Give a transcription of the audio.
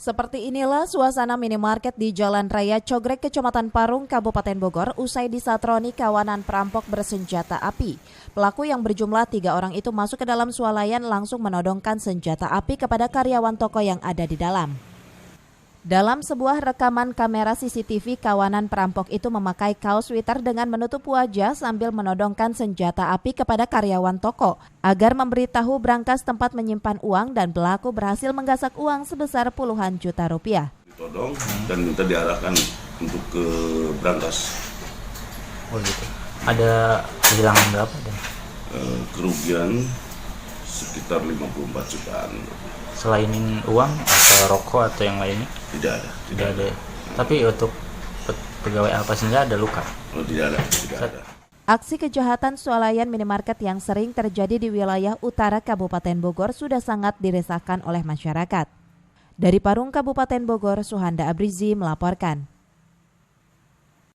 Seperti inilah suasana minimarket di Jalan Raya Cogrek, Kecamatan Parung, Kabupaten Bogor, usai disatroni kawanan perampok bersenjata api. Pelaku yang berjumlah 3 orang itu masuk ke dalam swalayan langsung menodongkan senjata api kepada karyawan toko yang ada di dalam. Dalam sebuah rekaman kamera CCTV, kawanan perampok itu memakai kaos sweater dengan menutup wajah sambil menodongkan senjata api kepada karyawan toko agar memberitahu brankas tempat menyimpan uang, dan pelaku berhasil menggasak uang sebesar puluhan juta rupiah. Ditodong dan minta diarahkan untuk ke brankas. Oh gitu. Ada kehilangan berapa deh? Kerugian sekitar 54 jutaan. Selain uang atau rokok atau yang lainnya? Tidak ada. Tapi untuk pegawai apa saja ada luka? Oh, tidak ada. Aksi kejahatan swalayan minimarket yang sering terjadi di wilayah utara Kabupaten Bogor sudah sangat diresahkan oleh masyarakat. Dari Parung, Kabupaten Bogor, Suhanda Abrizi melaporkan.